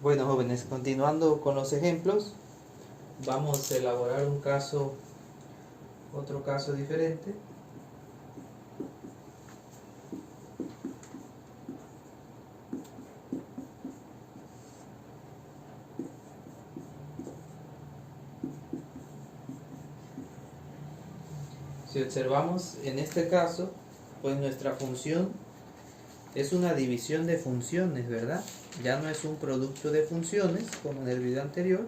Bueno, jóvenes, continuando con los ejemplos, vamos a elaborar otro caso diferente. Si observamos en este caso, pues nuestra función es una división de funciones, ¿verdad? Ya no es un producto de funciones, como en el video anterior,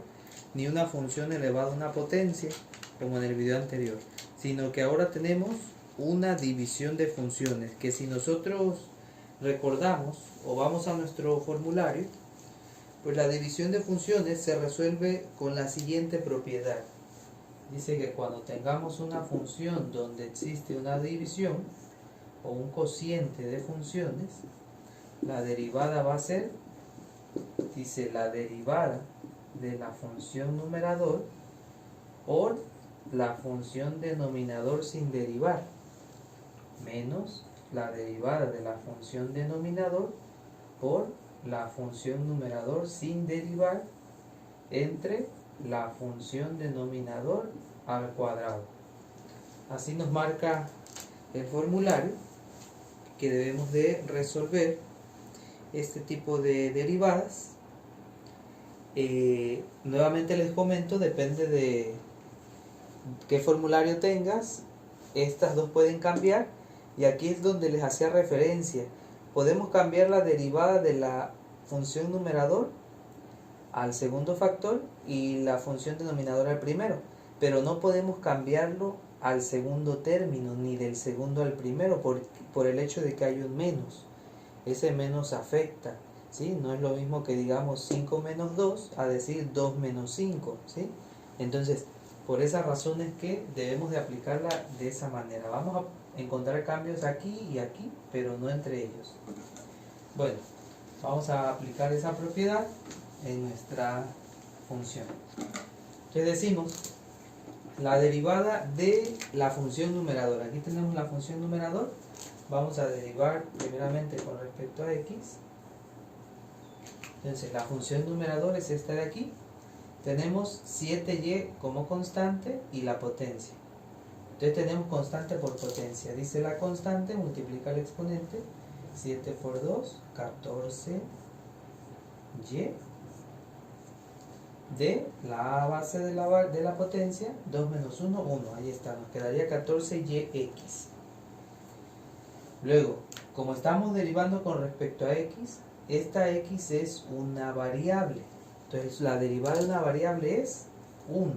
ni una función elevada a una potencia, como en el video anterior, sino que ahora tenemos una división de funciones, que si nosotros recordamos o vamos a nuestro formulario, pues la división de funciones se resuelve con la siguiente propiedad. Dice que cuando tengamos una función donde existe una división o un cociente de funciones, la derivada va a ser, dice, la derivada de la función numerador por la función denominador sin derivar, menos la derivada de la función denominador por la función numerador sin derivar entre la función denominador al cuadrado. Así nos marca el formulario que debemos de resolver este tipo de derivadas. Nuevamente les comento, depende de qué formulario tengas, estas dos pueden cambiar, y aquí es donde les hacía referencia. Podemos cambiar la derivada de la función numerador al segundo factor y la función denominador al primero, pero no podemos cambiarlo al segundo término ni del segundo al primero por el hecho de que hay un menos. Ese menos afecta, ¿sí? No es lo mismo que digamos 5 menos 2 a decir 2 menos 5, ¿sí? Entonces, por esa razón es que debemos de aplicarla de esa manera. Vamos a encontrar cambios aquí y aquí, pero no entre ellos. Bueno, vamos a aplicar esa propiedad en nuestra función. ¿Qué decimos? La derivada de la función numerador. Aquí tenemos la función numerador. Vamos a derivar primeramente con respecto a x. Entonces la función numerador es esta de aquí. Tenemos 7y como constante y la potencia. Entonces tenemos constante por potencia. Dice la constante, multiplica el exponente. 7 por 2, 14y de la base de la potencia, 2 menos 1, 1. Ahí está, nos quedaría 14yx. Luego, como estamos derivando con respecto a x, esta x es una variable. Entonces la derivada de una variable es 1.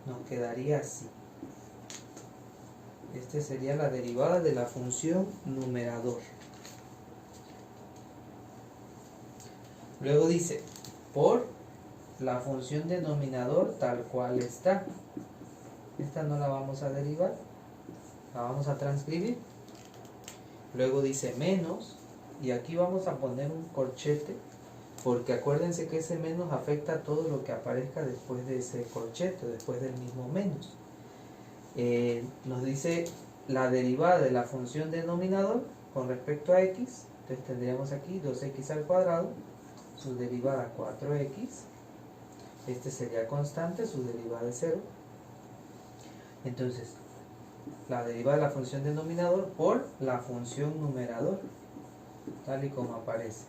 Nos quedaría así. Esta sería la derivada de la función numerador. Luego dice, por la función denominador tal cual está. Esta no la vamos a derivar, la vamos a transcribir. Luego dice menos, y aquí vamos a poner un corchete, porque acuérdense que ese menos afecta a todo lo que aparezca después de ese corchete, después del mismo menos. Nos dice la derivada de la función denominador con respecto a x. Entonces tendríamos aquí 2x al cuadrado, su derivada 4x. Este sería constante, su derivada es 0. Entonces, la derivada de la función denominador por la función numerador, tal y como aparece.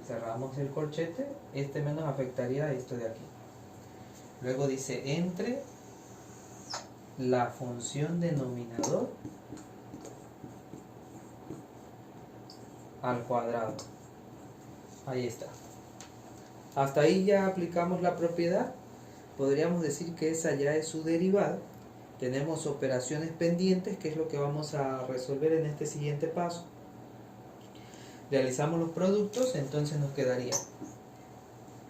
Cerramos el corchete, este menos afectaría a esto de aquí. Luego dice entre la función denominador al cuadrado. Ahí está. Hasta ahí ya aplicamos la propiedad. Podríamos decir que esa ya es su derivada. Tenemos operaciones pendientes, que es lo que vamos a resolver en este siguiente paso. Realizamos los productos, entonces nos quedaría,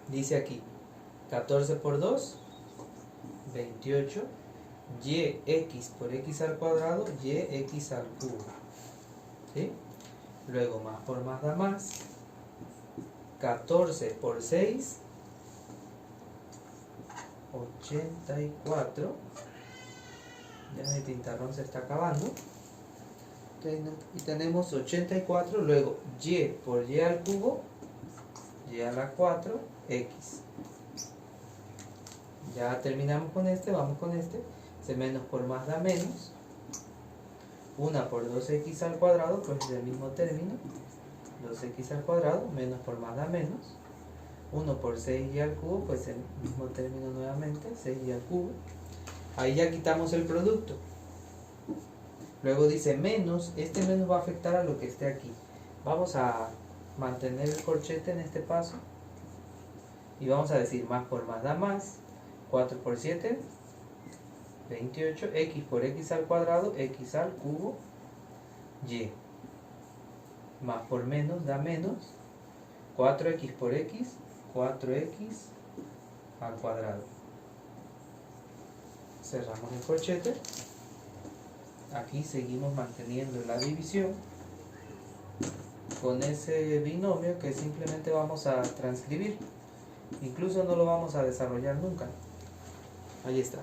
dice aquí, 14 por 2, 28, yx por x al cuadrado, yx al cubo. ¿Sí? Luego más por más da más. 14 por 6, 84. Ya mi pintarrón se está acabando. Y tenemos 84. Luego y por y al cubo, y a la 4, x. Ya terminamos con este, vamos con este. Menos por más da menos. 1 por 2x al cuadrado, pues es el mismo término. 2x al cuadrado, menos por más da menos. 1 por 6y al cubo, pues el mismo término nuevamente, 6y al cubo. Ahí ya quitamos el producto. Luego dice menos, este menos va a afectar a lo que esté aquí. Vamos a mantener el corchete en este paso. Y vamos a decir más por más da más. 4 por 7, 28, x por x al cuadrado, x al cubo, y. Más por menos da menos. 4x por x, 4x al cuadrado. Cerramos el corchete. Aquí seguimos manteniendo la división con ese binomio que simplemente vamos a transcribir. Incluso no lo vamos a desarrollar nunca. Ahí está.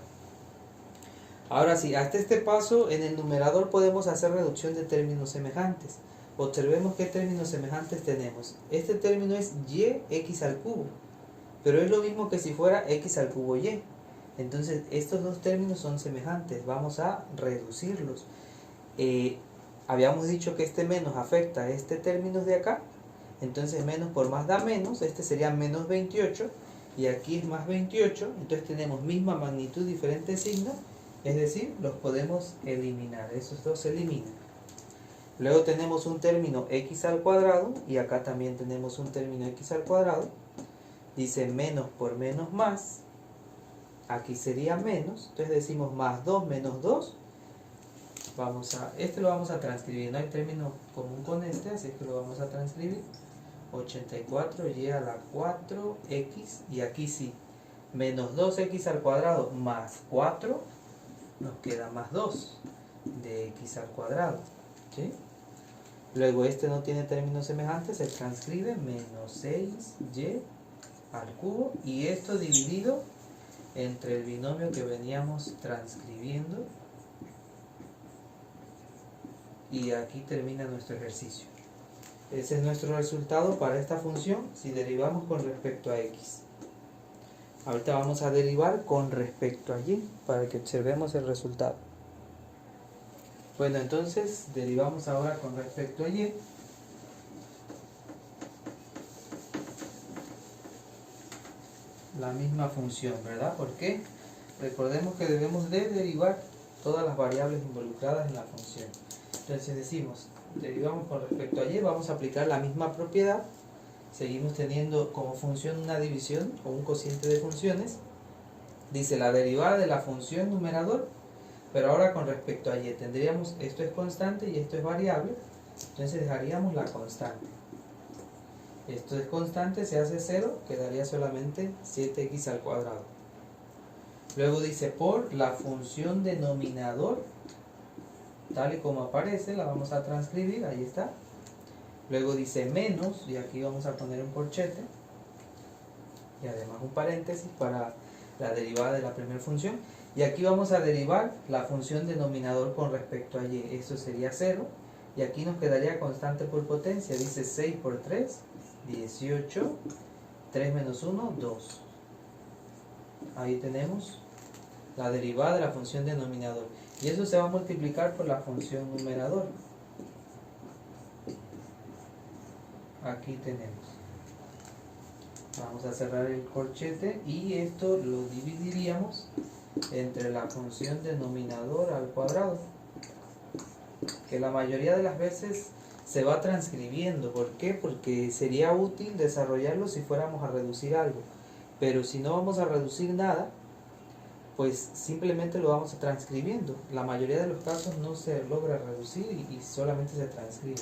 Ahora sí, hasta este paso en el numerador podemos hacer reducción de términos semejantes. Observemos qué términos semejantes tenemos. Este término es y x al cubo, pero es lo mismo que si fuera x al cubo y. Entonces estos dos términos son semejantes, vamos a reducirlos. Habíamos dicho que este menos afecta a este término de acá, entonces menos por más da menos, este sería menos 28 y aquí es más 28, entonces tenemos misma magnitud, diferente signo, es decir, los podemos eliminar, esos dos se eliminan. Luego tenemos un término x al cuadrado y acá también tenemos un término x al cuadrado. Dice menos por menos más, aquí sería menos, entonces decimos más 2 menos 2. Este lo vamos a transcribir, no hay término común con este, así que lo vamos a transcribir. 84y a la 4x, y aquí sí, menos 2x al cuadrado más 4, nos queda más 2 de x al cuadrado, ¿sí? Luego este no tiene términos semejantes, se transcribe menos 6y al cubo, y esto dividido entre el binomio que veníamos transcribiendo, y aquí termina nuestro ejercicio. Ese es nuestro resultado para esta función si derivamos con respecto a x. Ahorita vamos a derivar con respecto a y para que observemos el resultado. Bueno, entonces derivamos ahora con respecto a y. La misma función, ¿verdad? ¿Por qué? Recordemos que debemos de derivar todas las variables involucradas en la función. Entonces decimos, derivamos con respecto a y, vamos a aplicar la misma propiedad. Seguimos teniendo como función una división o un cociente de funciones. Dice la derivada de la función numerador, pero ahora con respecto a y tendríamos, esto es constante y esto es variable, entonces dejaríamos la constante. Esto es constante, se hace 0, quedaría solamente 7x al cuadrado. Luego dice por la función denominador, tal y como aparece, la vamos a transcribir, ahí está. Luego dice menos, y aquí vamos a poner un corchete, y además un paréntesis para la derivada de la primera función. Y aquí vamos a derivar la función denominador con respecto a y, esto sería 0, y aquí nos quedaría constante por potencia, dice 6 por 3, 18, 3 menos 1, 2. Ahí tenemos la derivada de la función denominador. Y eso se va a multiplicar por la función numerador. Aquí tenemos. Vamos a cerrar el corchete y esto lo dividiríamos entre la función denominador al cuadrado, que la mayoría de las veces se va transcribiendo. ¿Por qué? Porque sería útil desarrollarlo si fuéramos a reducir algo, pero si no vamos a reducir nada, pues simplemente lo vamos a transcribiendo. La mayoría de los casos no se logra reducir y solamente se transcribe.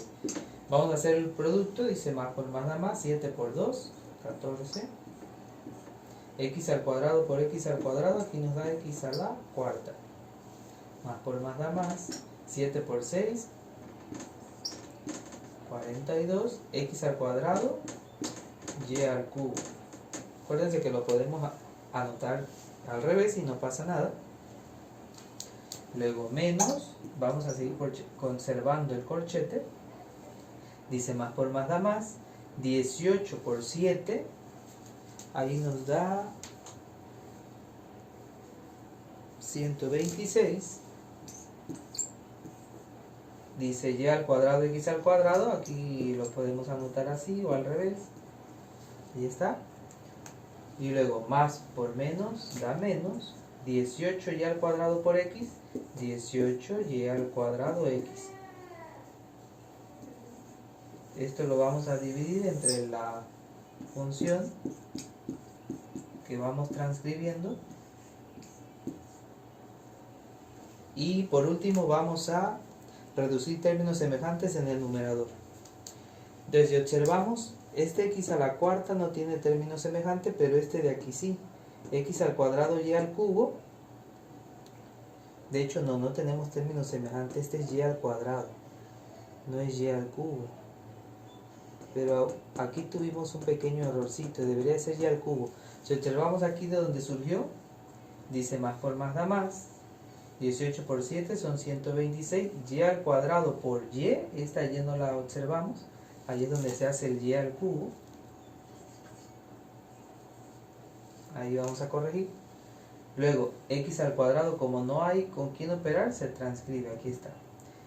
Vamos a hacer el producto, dice más por más da más, 7 por 2, 14. X al cuadrado por x al cuadrado, aquí nos da x a la cuarta. Más por más da más, 7 por 6, 42, x al cuadrado, y al cubo. Acuérdense que lo podemos anotar al revés y no pasa nada. Luego menos, vamos a seguir conservando el corchete. Dice más por más da más, 18 por 7, ahí nos da 126. Dice y al cuadrado x al cuadrado, aquí lo podemos anotar así o al revés. Ahí está. Y luego más por menos da menos. 18y al cuadrado por x, 18y al cuadrado x. Esto lo vamos a dividir entre la función que vamos transcribiendo. Y por último vamos a reducir términos semejantes en el numerador. Entonces si observamos, este x a la cuarta no tiene término semejante, pero este de aquí sí. X al cuadrado y al cubo. De hecho no tenemos término semejante, este es y al cuadrado, no es y al cubo. Pero aquí tuvimos un pequeño errorcito, debería ser y al cubo. Si observamos aquí de donde surgió, dice más por más da más. 18 por 7 son 126, y al cuadrado por y, esta y no la observamos, ahí es donde se hace el y al cubo. Ahí vamos a corregir. Luego, x al cuadrado, como no hay con quién operar, se transcribe, aquí está.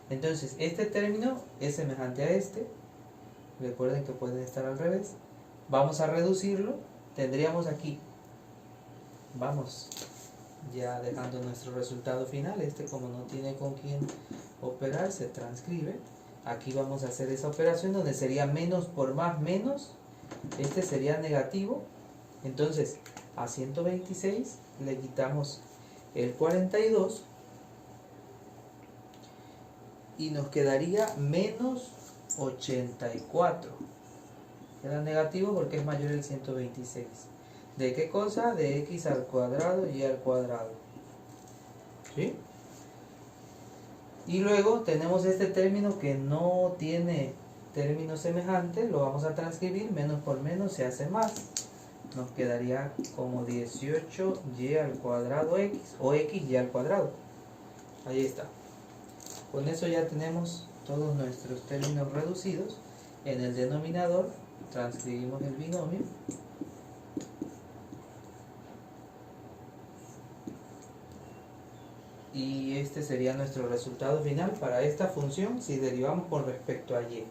Entonces, este término es semejante a este. Recuerden que pueden estar al revés. Vamos a reducirlo. Tendríamos aquí, vamos ya dejando nuestro resultado final. Este, como no tiene con quién operar, se transcribe. Aquí vamos a hacer esa operación donde sería menos por más menos. Este sería negativo. Entonces, a 126 le quitamos el 42 y nos quedaría menos 84. Queda negativo porque es mayor el 126. ¿De qué cosa? De x al cuadrado y al cuadrado. ¿Sí? Y luego tenemos este término que no tiene término semejante, lo vamos a transcribir, menos por menos se hace más. Nos quedaría como 18y al cuadrado x, o xy al cuadrado. Ahí está. Con eso ya tenemos todos nuestros términos reducidos. En el denominador transcribimos el binomio. Y este sería nuestro resultado final para esta función si derivamos con respecto a y.